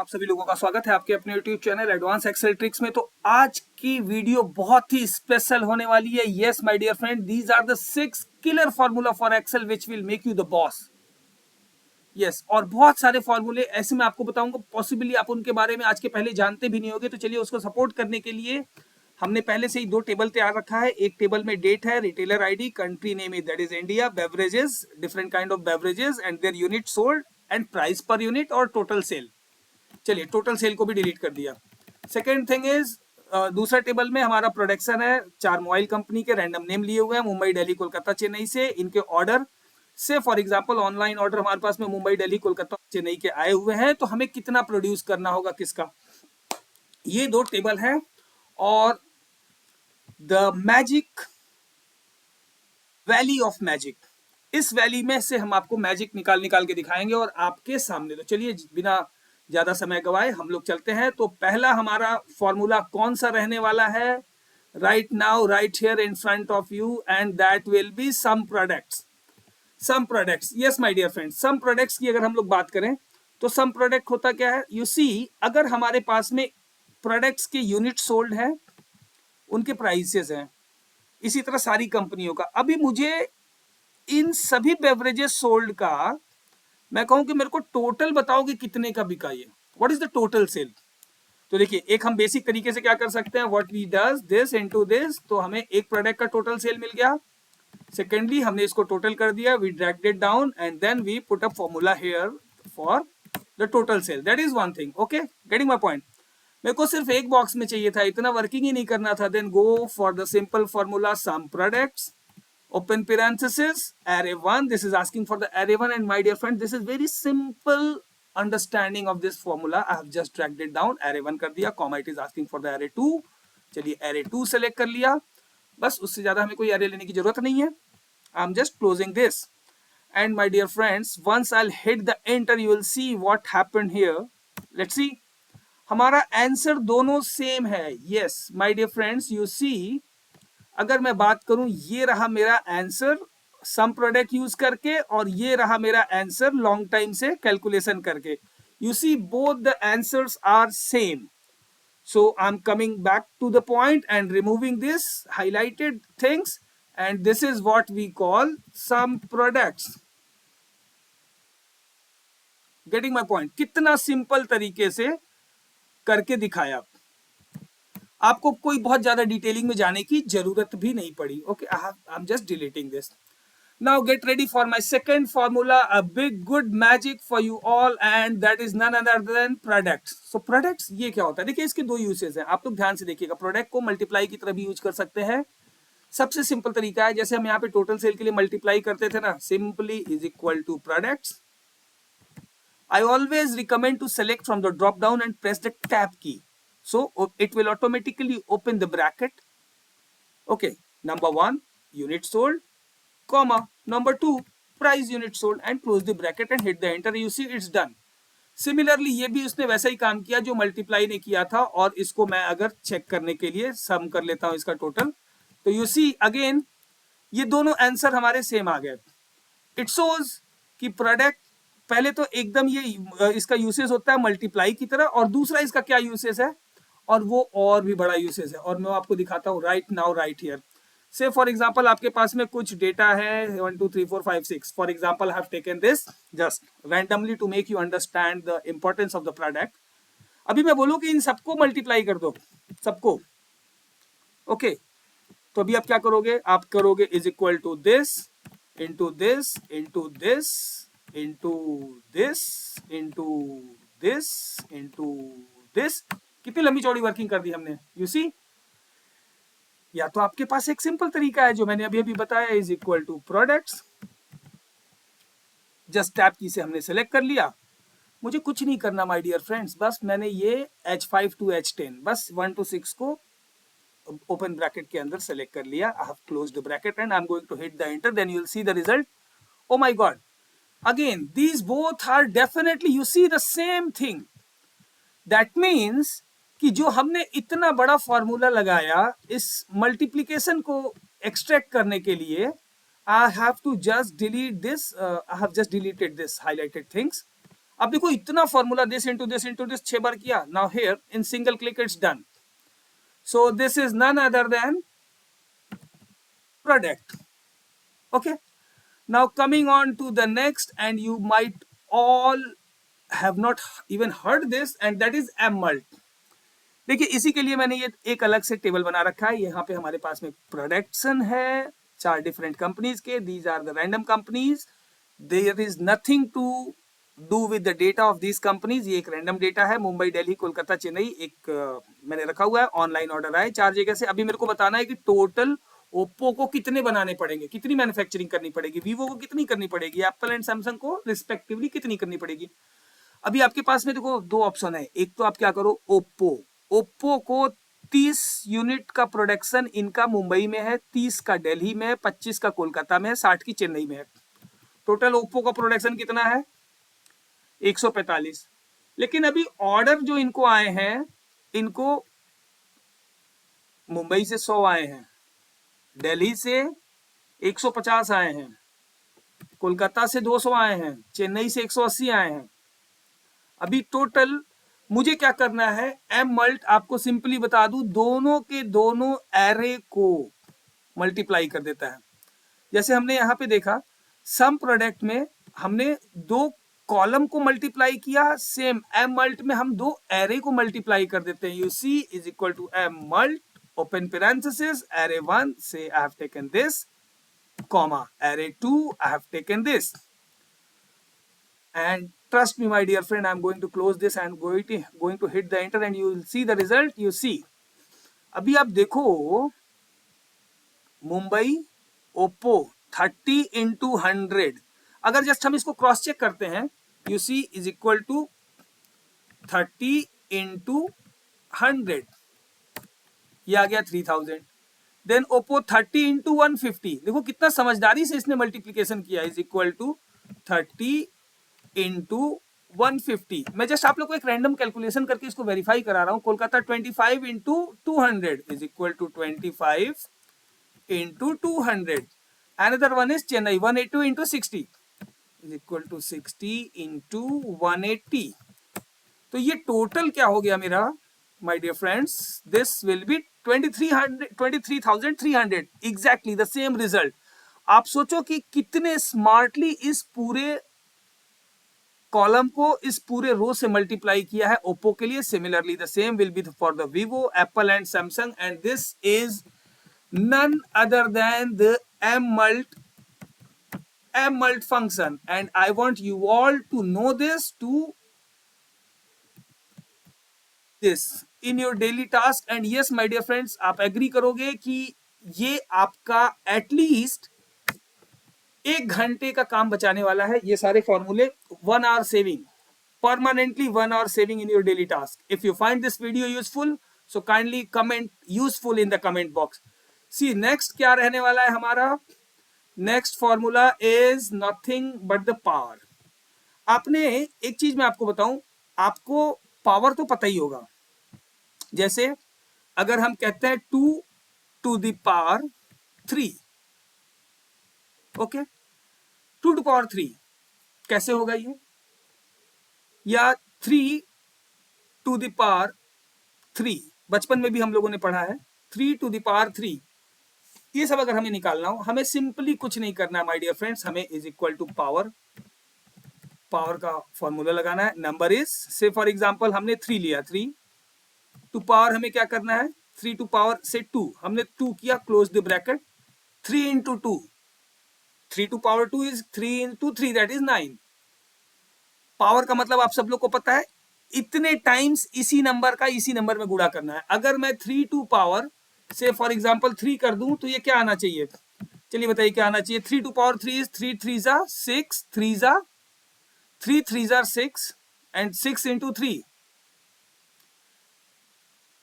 आप सभी लोगों का स्वागत है आपके अपने YouTube channel advance excel tricks में। तो आज की वीडियो बहुत ही स्पेशल होने वाली है। Yes my dear friend, these are the 6 killer formula for excel which will make you the boss. Yes, और बहुत सारे फॉर्मूले ऐसे मैं आपको बताऊंगा, पॉसिबली आप उनके बारे में आज के पहले जानते भी नहीं होगे। तो चलिए, उसको सपोर्ट करने के लिए हमने पहले से ही 2 टेबल तैयार रखा है। एक टेबल में डेट है, retailer ID, country name is that is India, beverages, different kind of beverages and their unit sold and price per unit और टोटल सेल। चलिए, टोटल सेल को भी डिलीट कर दिया। सेकेंड थिंग इज, दूसरा table में हमारा प्रोडक्शन है, 4 मोबाइल कंपनी के रैंडम नेम लिए हुए हैं, मुंबई, दिल्ली, कोलकाता, चेन्नई से। इनके ऑर्डर से फॉर एग्जांपल ऑनलाइन ऑर्डर हमारे पास में मुंबई, दिल्ली, कोलकाता, चेन्नई के आए हुए हैं। तो हमें कितना प्रोड्यूस करना होगा, किसका, ये 2 टेबल है। और the magic valley of magic, इस वैली में से हम आपको मैजिक निकाल के दिखाएंगे और आपके सामने। तो चलिए, बिना ज्यादा समय गवाए हम लोग चलते हैं। तो पहला हमारा फॉर्मूला कौन सा रहने वाला है, right now, right here in front of you, and that will be some products. Some products, yes my dear friends, some products की अगर हम लोग बात करें तो सम प्रोडक्ट होता क्या है, यू सी, अगर हमारे पास में प्रोडक्ट्स के यूनिट सोल्ड है, उनके प्राइसेस हैं, इसी तरह सारी कंपनियों का। अभी मुझे इन सभी बेवरेजेस सोल्ड का मैं कहूं कि मेरे को टोटल बताओ कि कितने का बिका ये, what is the total cell. तो देखिए, एक हम बेसिक तरीके से क्या कर सकते हैं, what we does this into this, तो हमें एक प्रोडक्ट का टोटल सेल मिल गया। सेकेंडली, हमने इसको टोटल कर दिया, we dragged it down and then we put a formula here for the total sale. That is one thing, okay, getting my point. मेरे को सिर्फ एक बॉक्स में चाहिए था, इतना वर्किंग ही नहीं करना था। Then go for the simple formula some products, open parenthesis, array 1. This is asking for the array 1, and my dear friend, this is very simple understanding of this formula. I have just dragged it down, array 1 कर दिया, comma it is asking for the array 2. चलिए, array 2 select कर लिया, बस उससे ज्यादा हमें कोई array लेने की जरूरत नहीं है। I'm just closing this, and my dear friends, once I'll hit the enter, you will see what happened here. Let's see, हमारा आंसर दोनों सेम है। Yes, my dear friends, you see, अगर मैं बात करूं, ये रहा मेरा आंसर सम प्रोडक्ट यूज करके, और ये रहा मेरा आंसर लॉन्ग टाइम से कैलकुलेशन करके। You see, both the answers are same. So I am coming back to the point and removing this highlighted things, and this is what we call some products. Getting my point, कितना सिंपल तरीके से करके दिखाया, आपको कोई बहुत ज्यादा डिटेलिंग में जाने की जरूरत भी नहीं पड़ी। Okay, I am just deleting this. Now get ready for my second formula, a big good magic for you all, and that is none other than products. So products ये क्या होता है, देखिए इसके 2 यूसेज हैं, आप लोग ध्यान से देखिएगा। प्रोडक्ट को मल्टीप्लाई की तरह भी यूज कर सकते हैं। सबसे सिंपल तरीका है, जैसे हम यहाँ पे टोटल सेल के लिए मल्टीप्लाई करते थे ना, simply is equal to products. I always recommend to select from the drop down and press the tab key. So it will automatically open the bracket. Okay, number 1 unit sold, comma number 2 price unit sold, and close the bracket and hit the enter. You see, it's done. Similarly, ये भी उसने वैसा ही काम किया जो multiply ने किया था, और इसको मैं अगर चेक करने के लिए सम कर लेता हूं इसका टोटल, तो यू सी अगेन ये दोनों आंसर हमारे सेम आ गए। इट शोज कि प्रोडक्ट, पहले तो एकदम ये इसका यूसेज होता है मल्टीप्लाई की तरह, और दूसरा इसका क्या यूसेज है, और वो और भी बड़ा यूसेज है, और मैं आपको दिखाता हूँ राइट नाउ, राइट हियर। से फॉर एग्जांपल, आपके पास में कुछ डेटा है 1 2 3 4 5 6, for example I have taken this just randomly to make you understand the importance of the product. अभी मैं बोलूँ कि इन सबको मल्टीप्लाई कर दो, सबको, ओके, तो अभी आप क्या करोगे, आप करोगे is equal to this into this into this into this into this into this. कितनी लंबी चौड़ी वर्किंग कर दी हमने, यू सी। या तो आपके पास एक सिंपल तरीका है जो मैंने अभी अभी बताया, is equal to products, just tab key से हमने सेलेक्ट कर लिया। मुझे कुछ नहीं करना माय डियर फ्रेंड्स, बस मैंने ये H5 to H10, बस 1 to 6 को ओपन ब्रैकेट के अंदर सेलेक्ट कर लिया। I have closed the bracket and I am going to hit the enter, then you will see the result. Oh my god, again these both are definitely, you see the same thing. That means कि जो हमने इतना बड़ा formula लगाया इस multiplication को extract करने के लिए, I have to just delete this, I have just deleted this highlighted things, अब देखो इतना formula, this into this into this 6 बार किया. Now here in single click it's done. So this is none other than product. Okay. Now coming on to the next, and you might all have not even heard this, and that is mult. देखिए इसी के लिए मैंने ये एक अलग से table बना रखा है. यहाँ पे हमारे पास में प्रोडक्शन है 4 डिफरेंट कंपनीज के. These are the random companies. There is nothing to do with the data of these companies. ये एक रैंडम डेटा है. मुंबई, दिल्ली, कोलकाता, चेन्नई एक मैंने रखा हुआ है. ऑनलाइन ऑर्डर आए 4 जगह से. अभी मेरे को बताना है कि टोटल ओप्पो को कितने बनाने पड़ेंगे, कितनी मैन्युफैक्चरिंग करनी पड़ेगी, वीवो को कितनी करनी पड़ेगी, एप्पल एंड सैमसंग को रिस्पेक्टिवली कितनी करनी पड़ेगी. अभी आपके पास में देखो 2 ऑप्शन है. एक तो आप क्या करो, ओप्पो को 30 यूनिट का प्रोडक्शन इनका मुंबई में है, 30 का दिल्ली में है, 25 का कोलकाता में है, 60 की चेन्नई में है. टोटल ओप्पो का प्रोडक्शन कितना है, 145. लेकिन अभी ऑर्डर जो इनको आए हैं, इनको मुंबई से 100 आए हैं, दिल्ली से 150 आए हैं, कोलकाता से 200 आए हैं, चेन्नई से 180 आए हैं. अभी टोटल मुझे क्या करना है, एम मल्ट आपको सिंपली बता दूं, दोनों के दोनों एरे को मल्टीप्लाई कर देता है. जैसे हमने यहाँ पे देखा सम प्रोडक्ट में हमने 2 कॉलम को मल्टीप्लाई किया, सेम एम मल्ट में हम 2 एरे को मल्टीप्लाई कर देते हैं. You see is equal to M mult open parenthesis array 1, say I have taken this, comma array 2, I have taken this. And trust me my dear friend, I am going to close this and going to hit the enter and you will see the result. You see, अभी आप देखो Mumbai Oppo 30 into 100. अगर just हम इसको cross check करते हैं, you see is equal to 30 into 100, ये आ गया 3000. देन ओप्पो 30 into 150, देखो कितना समझदारी से इसने मल्टीप्लीकेशन किया, इज इक्वल टू 30 into 150. मैं जस्ट आप लोग को एक रैंडम कैलकुलेशन करके इसको वेरीफाई करा रहा हूं. Kolkata 25 into 200 is equal to 25 into 200. Another one is Chennai 182 into 60 is equal to 60 into 180. तो ये टोटल क्या हो गया मेरा, my dear friends, this will be 23,300. exactly the same result. आप सोचो कि कितने स्मार्टली इस पूरे कॉलम को इस पूरे रो से मल्टीप्लाई किया है ओप्पो के लिए. Similarly the same will be for the Vivo, Apple and Samsung. And this is none other than the M mult function. And I want you all to know this, to this in your daily task. and yes my dear friends, आप agree करोगे कि ये आपका at least 1 घंटे का काम बचाने वाला है. ये सारे फॉर्मूले 1 hour saving, permanently 1 hour saving in your daily task. If you find this video useful, so kindly comment useful in the comment box. See next क्या रहने वाला है हमारा, next formula is nothing but the power. आपने एक चीज मैं आपको बताऊं, आपको पावर तो पता ही होगा. जैसे अगर हम कहते हैं 2 to the power 3, okay, 2 to power 3 कैसे होगा ये, या 3 to the power 3, बचपन में भी हम लोगों ने पढ़ा है 3 to the power 3. ये सब अगर हमें निकालना हो, हमें सिंपली कुछ नहीं करना है माय डियर फ्रेंड्स. हमें इज इक्वल टू पावर का फॉर्मूला लगाना है. नंबर इज, से फॉर एग्जांपल हमने 3 लिया, 3 टू पावर हमें क्या करना है, 3 टू पावर से 2, हमने 2 किया, close the bracket, 3 into 2, 3 to power 2 is 3 into 3, that is 9. Power का मतलब आप सब लोग को पता है, इतने टाइम्स इसी नंबर में गुणा करना है. अगर मैं 3 टू पावर से फॉर एग्जांपल 3 कर दूं तो ये क्या आना चाहिए, चलिए बताइए क्या आना चाहिए. 3 टू पावर 3 इज 3 3 जा 6, 3 जा 3 3 जा 6 एंड 6 into 3,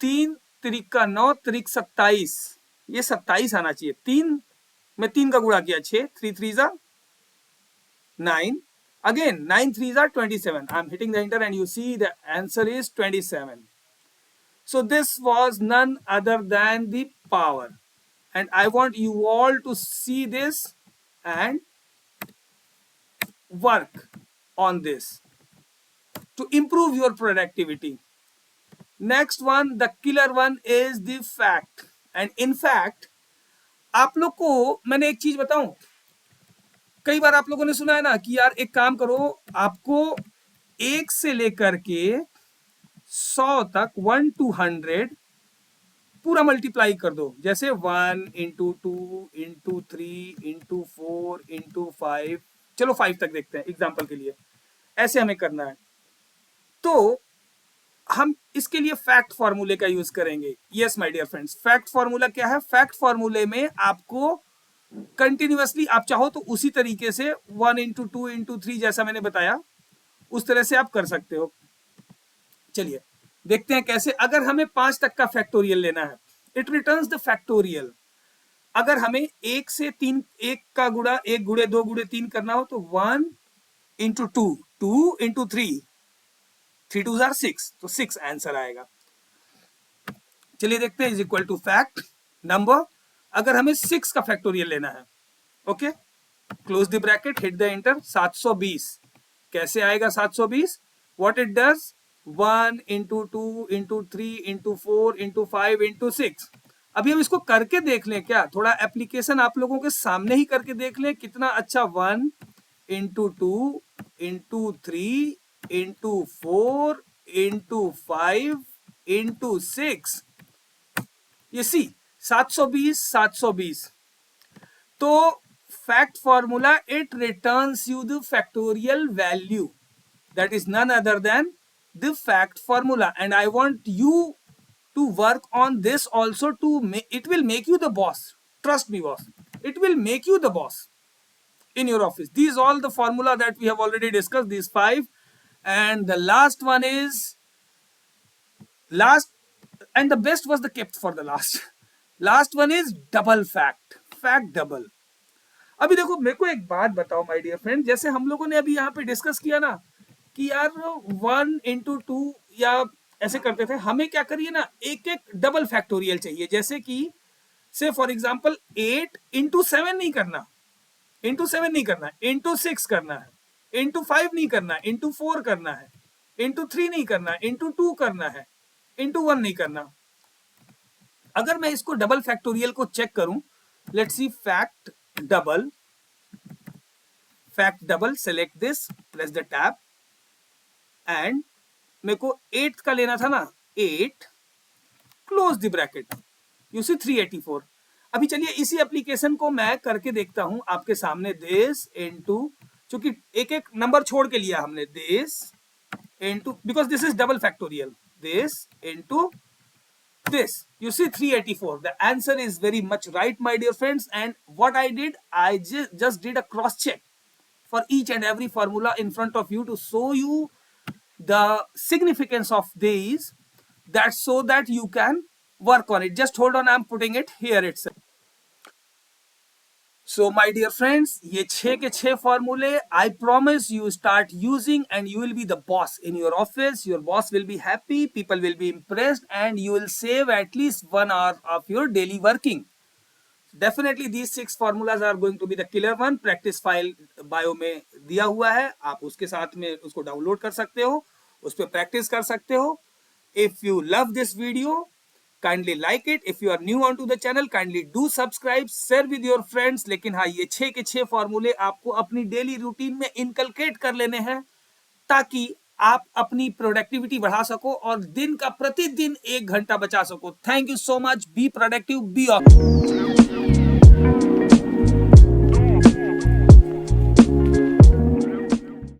3 त्रिका 9 त्रिक 27, ये 27 आना चाहिए. 3 में 3 का गुणा किया 6, 3 3 जा 9, again 9 3 जा 27. I am hitting the enter and you see the answer is 27. So this was none other than the power, and I want you all to see this and work on this. to improve your productivity. Next one, the killer one is the fact. And in fact, आप लोग को मैंने एक चीज बताऊं, कई बार आप लोगों ने सुना है ना कि यार एक काम करो, आपको 1 से लेकर के 100 तक 1 to 100 पूरा मल्टीप्लाई कर दो, जैसे 1 into 2 into 3 into 4 into 5, चलो 5 तक देखते हैं एग्जाम्पल के लिए, ऐसे हमें करना है। तो हम इसके लिए फैक्ट फॉर्मूले का यूज करेंगे। Yes my dear friends, fact formula क्या है? फैक्ट फॉर्मूले में आपको कंटिन्यूअसली, आप चाहो तो उसी तरीके से 1 into 2 into 3 जैसा मैंने बताया उस तरह से आप कर सकते हो। चलिए देखते हैं कैसे। अगर हमें 5 तक का फैक्टोरियल लेना है, इट रिटर्न्स द फैक्टोरियल। अगर हमें 1 से 3, 1 का गुणा 1 गुणे 2 गुणे 3 करना हो तो 1 into 2, 2 into 3, 3 2s are 6, तो 6 आंसर आएगा। चलिए देखते हैं, is equal to fact number. अगर हमें 6 का फैक्टोरियल लेना है, okay, close the bracket, hit the enter, 720 कैसे आएगा? 720 what it does, 1 into 2 into 3 into 4 into 5 into 6। अभी हम इसको करके देख लें क्या, थोड़ा एप्लीकेशन आप लोगों के सामने ही करके देख लें कितना अच्छा। 1 into 2 into 3 into 4 into 5 into 6, ये सी 720 720। तो fact formula, it returns you the factorial value, that is none other than the fact formula. And I want you to work on this also to make it will make you the boss. Trust me boss, it will make you the boss in your office. These all the formula that we have already discussed, these 5. And the last one is last, and the best was the kept for the last. Last one is double fact, fact double. अभी देखो मेरे को एक बात बताओ my dear friend, जैसे हम लोगों ने अभी यहाँ पे डिस्कस किया ना कि यार 1 into 2 या ऐसे करते थे, हमें क्या करिए ना, एक एक डबल फैक्टोरियल चाहिए। जैसे कि से फॉर एग्जांपल 8 into 7 नहीं करना, into 7 नहीं करना, into 6 करना है, into 5 नहीं करना, into 4 करना है, into 3 नहीं करना, into 2 करना है, into 1 नहीं करना। अगर मैं इसको डबल फैक्टोरियल को चेक करूं, let's see fact double, fact double, select this, press the tab, and मेरे को 8 का लेना था ना, 8, close the bracket, you see 384। अभी चलिए इसी एप्लीकेशन को मैं करके देखता हूं आपके सामने। दिस इनटू, चूंकि एक एक नंबर छोड़ के लिया हमने, this into, because this is double factorial, this into this, you see 384. The answer is very much right my dear friends. And what I did, I just did a cross check for each and every formula in front of you to show you the significance of these, that so that you can work on it. Just hold on, I'm putting it here itself. So my dear friends, ये 6 के 6 formulae, I promise you start using and you will be the boss in your office. Your boss will be happy, people will be impressed, and you will save at least 1 hour of your daily working. Definitely these 6 formulas are going to be the killer one. Practice file bio में दिया हुआ है, आप उसके साथ में उसको download कर सकते हो, उस पर प्रैक्टिस कर सकते हो। If you love this video, kindly like it. If you are new onto the channel, kindly do subscribe, share with your friends. लेकिन हाँ, ये 6 के 6 फॉर्मूले आपको अपनी डेली रूटीन में इनकलकेट कर लेने हैं, ताकि आप अपनी प्रोडक्टिविटी बढ़ा सको और दिन का प्रतिदिन 1 घंटा बचा सको। Thank you so much, be productive, be of.